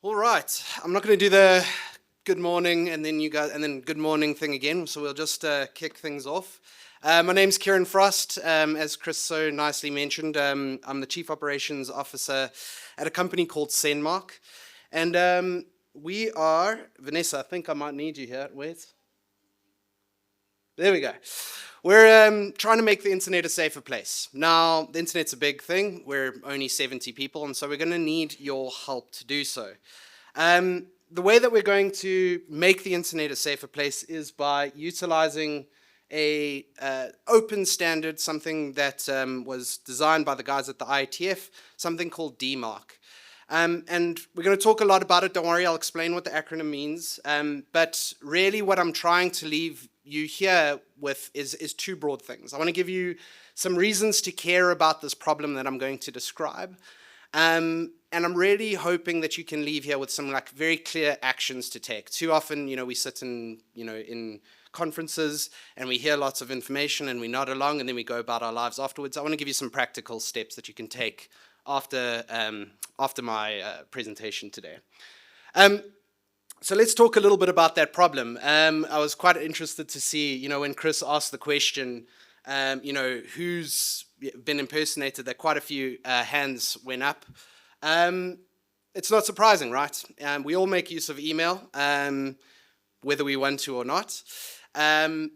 All right, I'm not going to do the good morning and then good morning thing again, so we'll just kick things off. My name's Kieran Frost. As Chris so nicely mentioned, I'm the Chief Operations Officer at a company called Sendmarc. And we are, Vanessa, I think I might need you here. Wait. There we go. We're trying to make the internet a safer place. Now, the internet's a big thing. We're only 70 people, and so we're going to need your help to do so. The way that we're going to make the internet a safer place is by utilizing a open standard, something that was designed by the guys at the IETF, something called DMARC. And we're going to talk a lot about it. Don't worry, I'll explain what the acronym means. But really what I'm trying to leave you here with is two broad things. I want to give you some reasons to care about this problem that I'm going to describe. And I'm really hoping that you can leave here with some very clear actions to take. Too often, we sit in conferences and we hear lots of information and we nod along and then we go about our lives afterwards. I want to give you some practical steps that you can take after my presentation today. So let's talk a little bit about that problem. I was quite interested to see, when Chris asked the question, who's been impersonated, that quite a few hands went up. It's not surprising, right? We all make use of email, whether we want to or not. And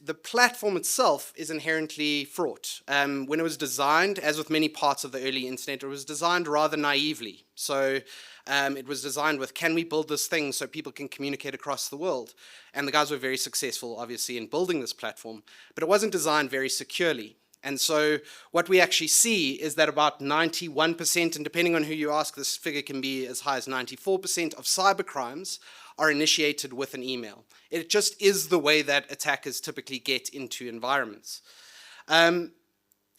the platform itself is inherently fraught. When it was designed, as with many parts of the early internet, it was designed rather naively. So it was designed with, can we build this thing so people can communicate across the world? And the guys were very successful, obviously, in building this platform, but it wasn't designed very securely. And so what we actually see is that about 91%, and depending on who you ask, this figure can be as high as 94% of cybercrimes are initiated with an email. It just is the way that attackers typically get into environments. Now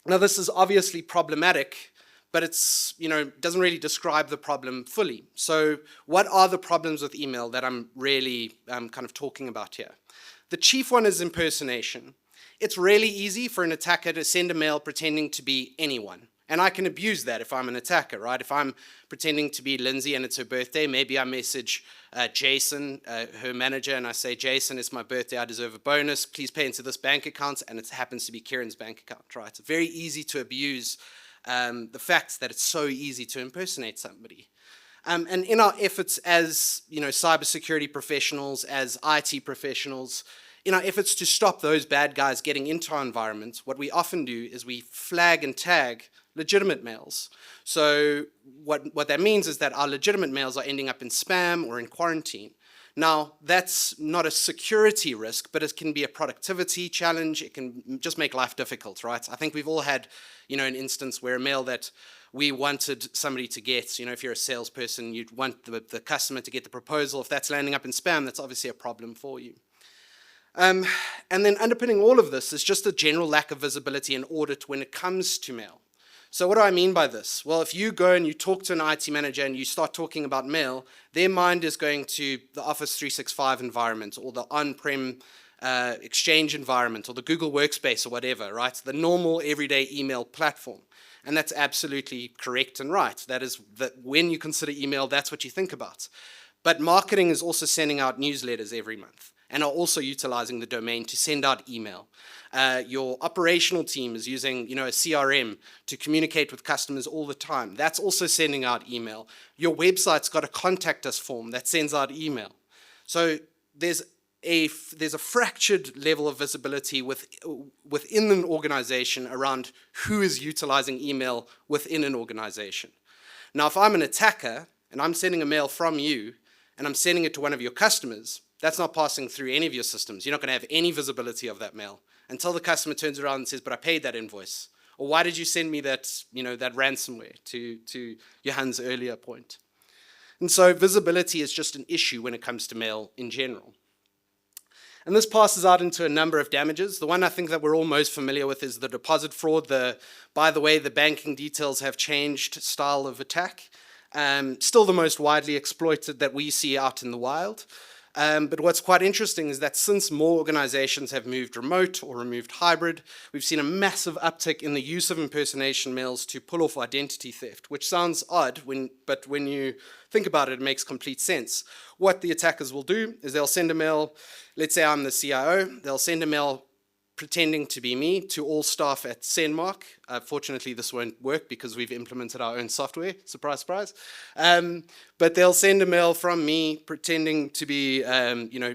this is obviously problematic, but it's, doesn't really describe the problem fully. So what are the problems with email that I'm really kind of talking about here? The chief one is impersonation. It's really easy for an attacker to send a mail pretending to be anyone. And I can abuse that if I'm an attacker, right? If I'm pretending to be Lindsay and it's her birthday, maybe I message Jason, her manager, and I say, Jason, it's my birthday, I deserve a bonus, please pay into this bank account, and it happens to be Kieran's bank account, right? It's very easy to abuse the fact that it's so easy to impersonate somebody. And in our efforts as, cybersecurity professionals, as IT professionals, in our efforts to stop those bad guys getting into our environment, what we often do is we flag and tag legitimate mails. So what that means is that our legitimate mails are ending up in spam or in quarantine. Now, that's not a security risk, but it can be a productivity challenge. It can just make life difficult, right? I think we've all had, an instance where a mail that we wanted somebody to get, if you're a salesperson, you'd want the customer to get the proposal. If that's landing up in spam, that's obviously a problem for you. And then underpinning all of this is just a general lack of visibility and audit when it comes to mail. So what do I mean by this? Well, if you go and you talk to an IT manager and you start talking about mail, their mind is going to the Office 365 environment or the on-prem Exchange environment or the Google Workspace or whatever, right? The normal everyday email platform. And that's absolutely correct and right. That is that when you consider email, that's what you think about. But marketing is also sending out newsletters every month and are also utilizing the domain to send out email. Your operational team is using, a CRM to communicate with customers all the time. That's also sending out email. Your website's got a contact us form that sends out email. So there's a fractured level of visibility within an organization around who is utilizing email within an organization. Now, if I'm an attacker and I'm sending a mail from you and I'm sending it to one of your customers, that's not passing through any of your systems. You're not going to have any visibility of that mail until the customer turns around and says, but I paid that invoice. Or why did you send me that, that ransomware, to Johan's earlier point. And so visibility is just an issue when it comes to mail in general. And this passes out into a number of damages. The one I think that we're all most familiar with is the deposit fraud, by the way, the banking details have changed style of attack. Still the most widely exploited that we see out in the wild. But what's quite interesting is that since more organizations have moved remote or removed hybrid, we've seen a massive uptick in the use of impersonation mails to pull off identity theft, which sounds odd, but when you think about it, it makes complete sense. What the attackers will do is they'll send a mail, let's say I'm the CIO, they'll send a mail pretending to be me to all staff at Sendmarc. Fortunately, this won't work because we've implemented our own software. Surprise, surprise. But they'll send a mail from me pretending to be,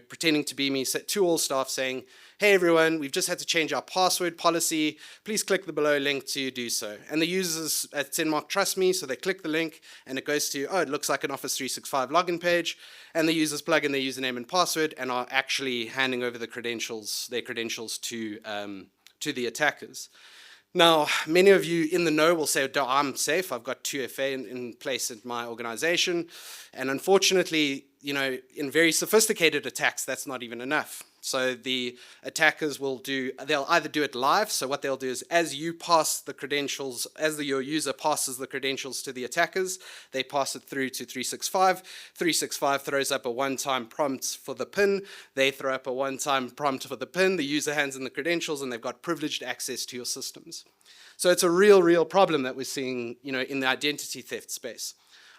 pretending to be me to all staff saying, "Hey everyone, we've just had to change our password policy. Please click the below link to do so." And the users at Sendmarc trust me, so they click the link and it goes to, oh, it looks like an Office 365 login page. And the users plug in their username and password and are actually handing over their credentials to the attackers. Now, many of you in the know will say, I'm safe, I've got 2FA in place at my organization. And unfortunately, in very sophisticated attacks, that's not even enough. So the attackers they'll either do it live, so what they'll do is as you pass the credentials, your user passes the credentials to the attackers, they pass it through to 365. 365 throws up a one-time prompt for the PIN, they throw up a one-time prompt for the PIN, the user hands in the credentials, and they've got privileged access to your systems. So it's a real problem that we're seeing, in the identity theft space.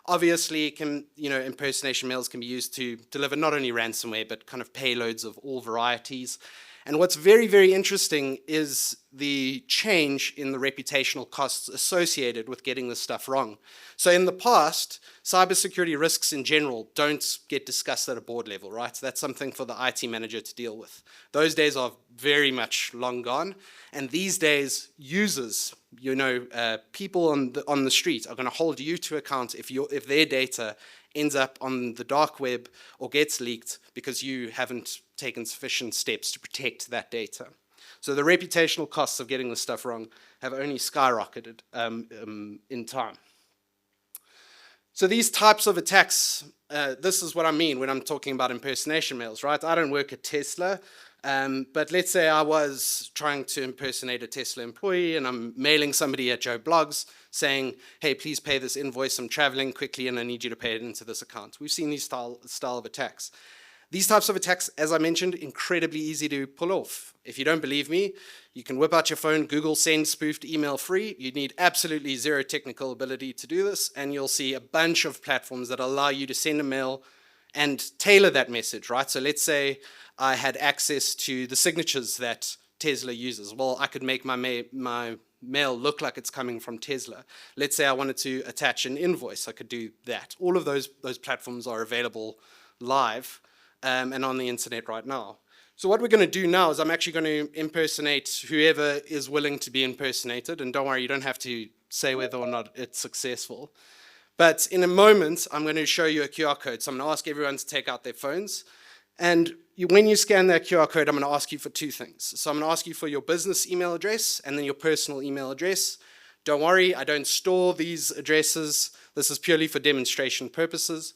Obviously, impersonation mails can be used to deliver not only ransomware, but kind of payloads of all varieties. And what's very, very interesting is the change in the reputational costs associated with getting this stuff wrong. So in the past, cybersecurity risks in general don't get discussed at a board level, right? So that's something for the IT manager to deal with. Those days are very much long gone. And these days, users, people on the street are going to hold you to account if their data ends up on the dark web or gets leaked because you haven't taken sufficient steps to protect that data. So the reputational costs of getting this stuff wrong have only skyrocketed in time. So these types of attacks, this is what I mean when I'm talking about impersonation mails, right? I don't work at Tesla, but let's say I was trying to impersonate a Tesla employee and I'm mailing somebody at Joe Blogs saying, "Hey, please pay this invoice, I'm traveling quickly and I need you to pay it into this account." We've seen these style of attacks. These types of attacks, as I mentioned, incredibly easy to pull off. If you don't believe me, you can whip out your phone, Google send spoofed email free. You need absolutely zero technical ability to do this, and you'll see a bunch of platforms that allow you to send a mail and tailor that message, right? So let's say I had access to the signatures that Tesla uses. Well, I could make my mail look like it's coming from Tesla. Let's say I wanted to attach an invoice, I could do that. All of those platforms are available live and on the internet right now. So what we're going to do now is I'm actually going to impersonate whoever is willing to be impersonated. And don't worry, you don't have to say whether or not it's successful. But in a moment, I'm going to show you a QR code. So I'm going to ask everyone to take out their phones. And when you scan that QR code, I'm going to ask you for two things. So I'm going to ask you for your business email address and then your personal email address. Don't worry, I don't store these addresses. This is purely for demonstration purposes.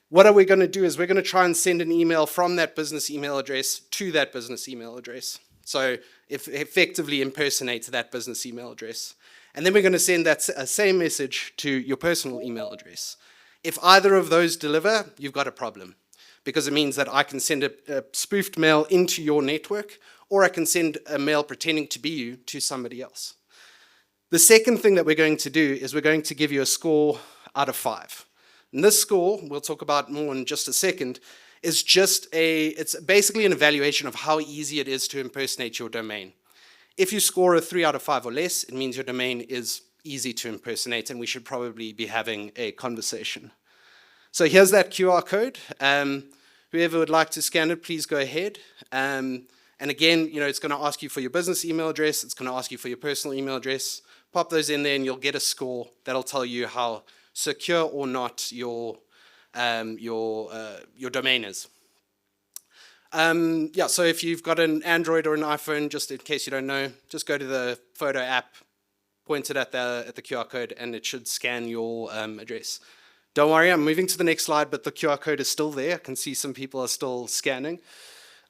What are we going to do is we're going to try and send an email from that business email address to that business email address. So effectively impersonate that business email address. And then we're going to send that same message to your personal email address. If either of those deliver, you've got a problem, because it means that I can send a spoofed mail into your network, or I can send a mail pretending to be you to somebody else. The second thing that we're going to do is we're going to give you a score out of 5. And this score, we'll talk about more in just a second, is it's basically an evaluation of how easy it is to impersonate your domain. If you score a 3 out of 5 or less, it means your domain is easy to impersonate and we should probably be having a conversation. So here's that QR code. Whoever would like to scan it, please go ahead. And again, it's going to ask you for your business email address. It's going to ask you for your personal email address. Pop those in there and you'll get a score that'll tell you how secure or not your domain is. So if you've got an Android or an iPhone, just in case you don't know, just go to the photo app, point it at the QR code, and it should scan your address. Don't worry, I'm moving to the next slide, but the QR code is still there. I can see some people are still scanning.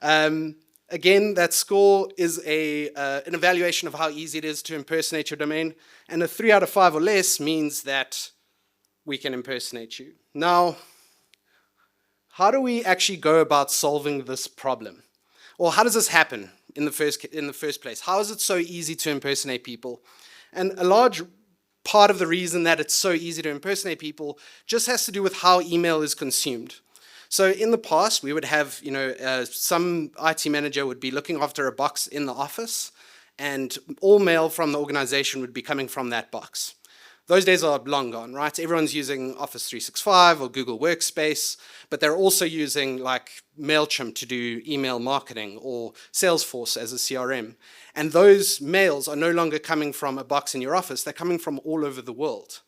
Again, that score is an evaluation of how easy it is to impersonate your domain, and a 3 out of 5 or less means that we can impersonate you. Now, how do we actually go about solving this problem? Or how does this happen in the first place? How is it so easy to impersonate people? And a large part of the reason that it's so easy to impersonate people just has to do with how email is consumed. So in the past, we would have, some IT manager would be looking after a box in the office, and all mail from the organization would be coming from that box. Those days are long gone, right? Everyone's using Office 365 or Google Workspace, but they're also using like MailChimp to do email marketing or Salesforce as a CRM. And those mails are no longer coming from a box in your office, they're coming from all over the world.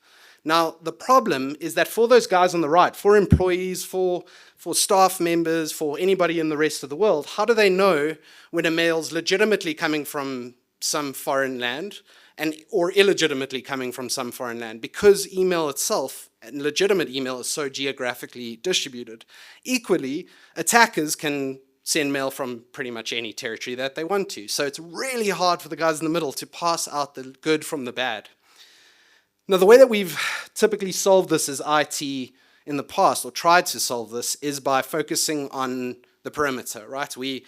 Now, the problem is that for those guys on the right, for employees, for staff members, for anybody in the rest of the world, how do they know when a mail's legitimately coming from some foreign land or illegitimately coming from some foreign land? Because email itself, and legitimate email, is so geographically distributed. Equally, attackers can send mail from pretty much any territory that they want to. So it's really hard for the guys in the middle to pass out the good from the bad. Now, the way that we've typically solved this as IT in the past, or tried to solve this, is by focusing on the perimeter, right? We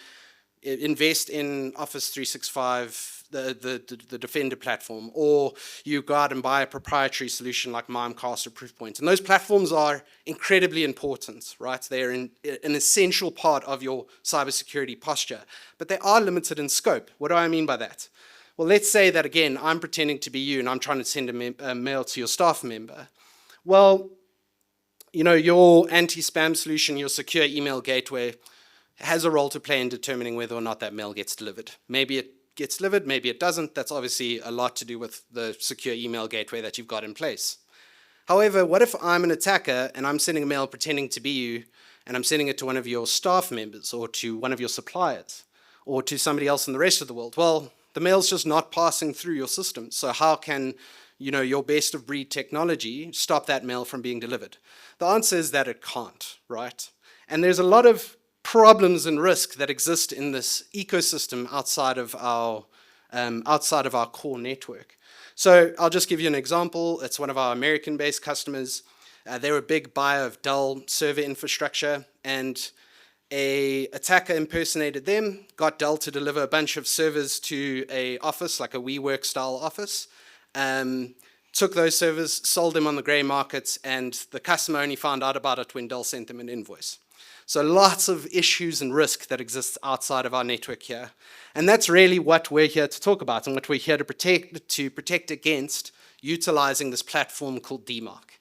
invest in Office 365, the Defender platform, or you go out and buy a proprietary solution like Mimecast or Proofpoint. And those platforms are incredibly important, right? They're an essential part of your cybersecurity posture, but they are limited in scope. What do I mean by that? Well, let's say that, again, I'm pretending to be you and I'm trying to send a mail to your staff member. Well, your anti-spam solution, your secure email gateway, has a role to play in determining whether or not that mail gets delivered. Maybe it gets delivered, maybe it doesn't. That's obviously a lot to do with the secure email gateway that you've got in place. However, what if I'm an attacker and I'm sending a mail pretending to be you, and I'm sending it to one of your staff members or to one of your suppliers or to somebody else in the rest of the world? Well, the mail's just not passing through your system. So how can your best of breed technology stop that mail from being delivered? The answer is that it can't, right? And there's a lot of problems and risk that exist in this ecosystem outside of our core network. So I'll just give you an example. It's one of our American-based customers. They were a big buyer of Dell server infrastructure, and an attacker impersonated them, got Dell to deliver a bunch of servers to an office, like a WeWork style office, took those servers, sold them on the grey markets, and the customer only found out about it when Dell sent them an invoice. So lots of issues and risk that exists outside of our network here. And that's really what we're here to talk about and what we're here to protect against utilizing this platform called DMARC.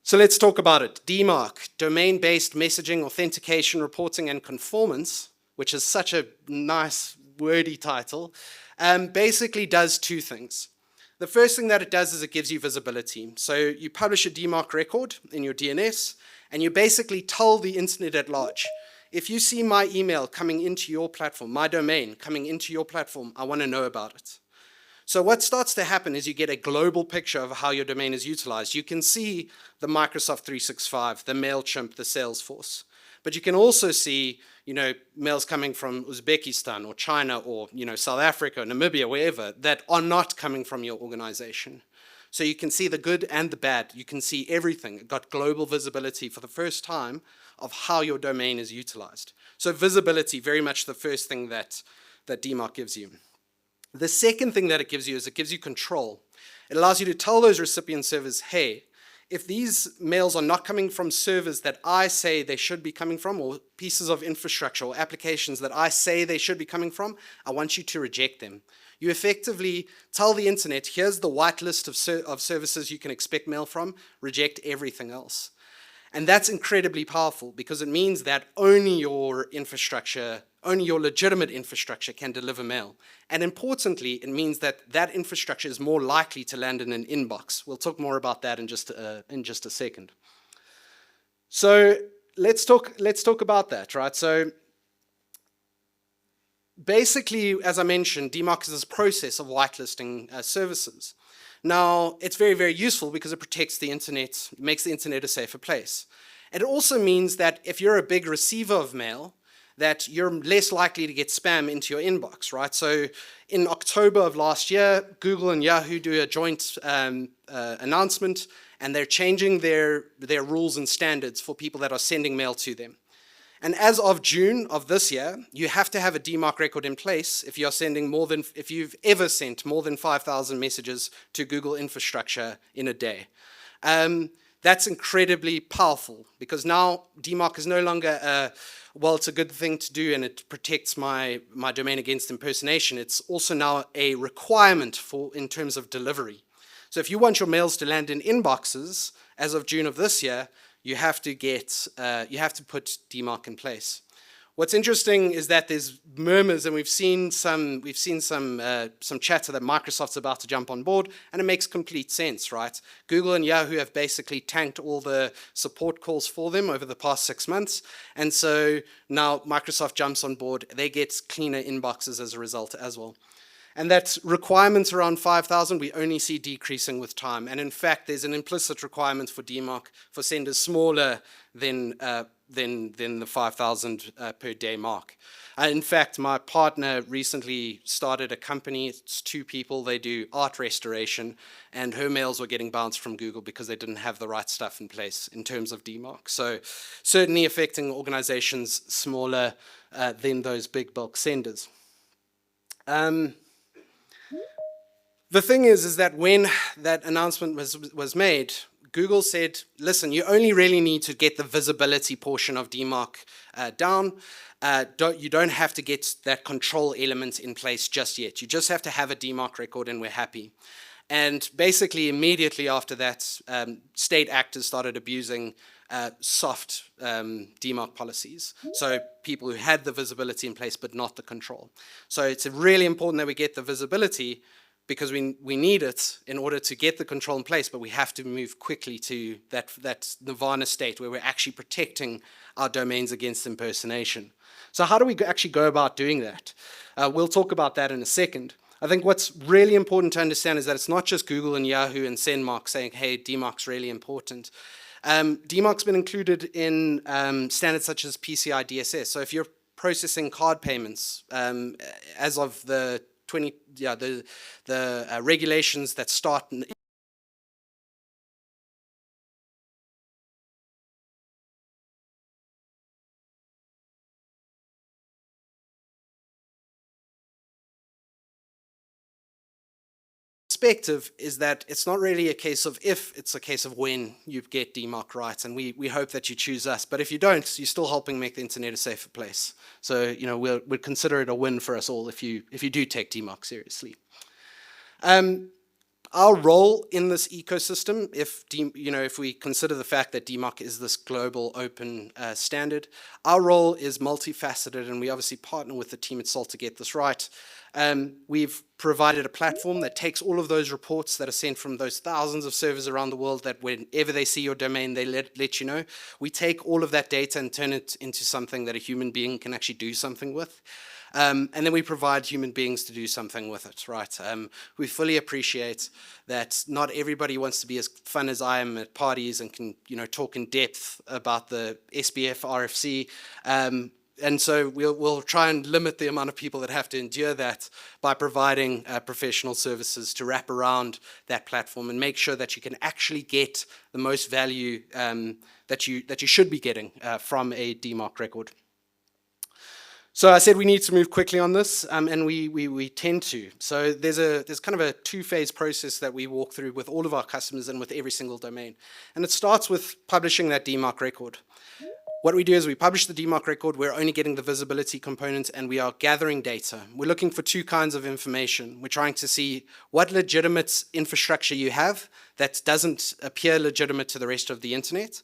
So let's talk about it. DMARC, Domain-Based Messaging, Authentication, Reporting, and Conformance, which is such a nice, wordy title, basically does two things. The first thing that it does is it gives you visibility. So you publish a DMARC record in your DNS, and you basically tell the internet at large, if you see my email coming into your platform, my domain coming into your platform, I want to know about it. So what starts to happen is you get a global picture of how your domain is utilized. You can see the Microsoft 365, the MailChimp, the Salesforce. But you can also see, mails coming from Uzbekistan or China or, South Africa, Namibia, wherever, that are not coming from your organization. So you can see the good and the bad. You can see everything. It got global visibility for the first time of how your domain is utilized. So visibility, very much the first thing that DMARC gives you. The second thing that it gives you is it gives you control. It allows you to tell those recipient servers, hey, if these mails are not coming from servers that I say they should be coming from, or pieces of infrastructure or applications that I say they should be coming from, I want you to reject them. You effectively tell the internet, here's the white list of services you can expect mail from, reject everything else. And that's incredibly powerful because it means that only your infrastructure, only your legitimate infrastructure can deliver mail. And importantly, it means that that infrastructure is more likely to land in an inbox. We'll talk more about that in just a second. So let's talk about that, right? So basically, as I mentioned, DMARC is this process of whitelisting services. Now, it's very, very useful because it protects the internet, makes the internet a safer place. It also means that if you're a big receiver of mail, that you're less likely to get spam into your inbox, right? So in October of last year, Google and Yahoo do a joint announcement, and they're changing their rules and standards for people that are sending mail to them. And as of June of this year, you have to have a DMARC record in place if you've ever sent more than 5,000 messages to Google infrastructure in a day. That's incredibly powerful, because now DMARC is no longer well, it's a good thing to do and it protects my domain against impersonation. It's also now a requirement in terms of delivery. So if you want your mails to land in inboxes, as of June of this year, you have to put DMARC in place. What's interesting is that there's murmurs, and we've seen some chatter that Microsoft's about to jump on board, and it makes complete sense, right? Google and Yahoo have basically tanked all the support calls for them over the past 6 months, and so now Microsoft jumps on board. They get cleaner inboxes as a result as well. And that requirements around 5,000 we only see decreasing with time. And in fact, there's an implicit requirement for DMARC for senders smaller than the 5,000 per day mark. In fact, my partner recently started a company. It's 2 people. They do art restoration, and her mails were getting bounced from Google because they didn't have the right stuff in place in terms of DMARC. So certainly affecting organizations smaller than those big bulk senders. The thing is that when that announcement was made, Google said, listen, you only really need to get the visibility portion of DMARC down. You don't have to get that control element in place just yet. You just have to have a DMARC record and we're happy. And basically immediately after that, state actors started abusing soft DMARC policies. So people who had the visibility in place but not the control. So it's really important that we get the visibility, because we need it in order to get the control in place, but we have to move quickly to that nirvana state where we're actually protecting our domains against impersonation. So how do we actually go about doing that? We'll talk about that in a second. I think what's really important to understand is that it's not just Google and Yahoo and Sendmarc saying, hey, DMARC's really important. DMARC's been included in standards such as PCI DSS. So if you're processing card payments, as of the regulations that start perspective is that it's not really a case of if, it's a case of when you get DMARC right, and we hope that you choose us. But if you don't, you're still helping make the internet a safer place. So we'd consider it a win for us all if you do take DMARC seriously. Our role in this ecosystem, if we consider the fact that DMARC is this global open standard, our role is multifaceted, and we obviously partner with the team at Salt to get this right. We've provided a platform that takes all of those reports that are sent from those thousands of servers around the world, that whenever they see your domain, they let you know. We take all of that data and turn it into something that a human being can actually do something with. And then we provide human beings to do something with it, right? We fully appreciate that not everybody wants to be as fun as I am at parties and can, talk in depth about the SBF RFC. And so we'll try and limit the amount of people that have to endure that by providing professional services to wrap around that platform and make sure that you can actually get the most value that you should be getting from a DMARC record. So I said we need to move quickly on this, and we tend to. So there's kind of a 2-phase process that we walk through with all of our customers and with every single domain. And it starts with publishing that DMARC record. What we do is we publish the DMARC record. We're only getting the visibility component, and we are gathering data. We're looking for 2 kinds of information. We're trying to see what legitimate infrastructure you have that doesn't appear legitimate to the rest of the internet,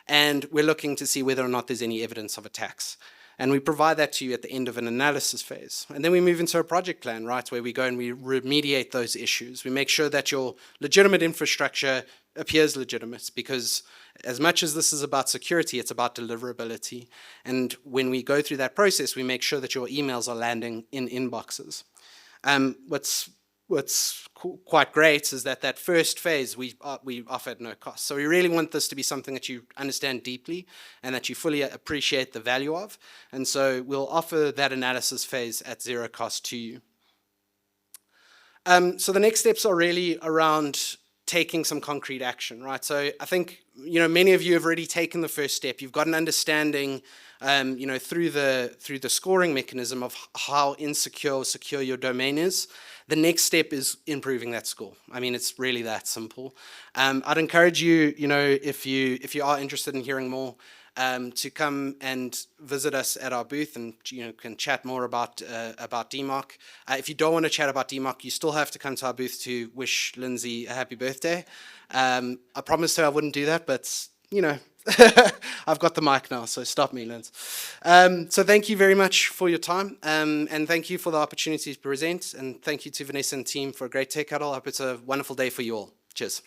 and we're looking to see whether or not there's any evidence of attacks. And we provide that to you at the end of an analysis phase. And then we move into a project plan, right, where we go and we remediate those issues. We make sure that your legitimate infrastructure appears legitimate, because as much as this is about security, it's about deliverability. And when we go through that process, we make sure that your emails are landing in inboxes. What's quite great is that first phase we offer at no cost. So we really want this to be something that you understand deeply and that you fully appreciate the value of. And so we'll offer that analysis phase at 0 cost to you. So the next steps are really around taking some concrete action, right? So I think, many of you have already taken the first step. You've got an understanding, through the scoring mechanism of how insecure or secure your domain is. The next step is improving that score. I mean, it's really that simple. I'd encourage you, if you are interested in hearing more, to come and visit us at our booth, and can chat more about DMARC. If you don't want to chat about DMARC, you still have to come to our booth to wish Lindsay a happy birthday. I promised her I wouldn't do that, but I've got the mic now, so stop me, Linz. So thank you very much for your time, and thank you for the opportunity to present, and thank you to Vanessa and team for a great TechHuddle. I hope it's a wonderful day for you all. Cheers.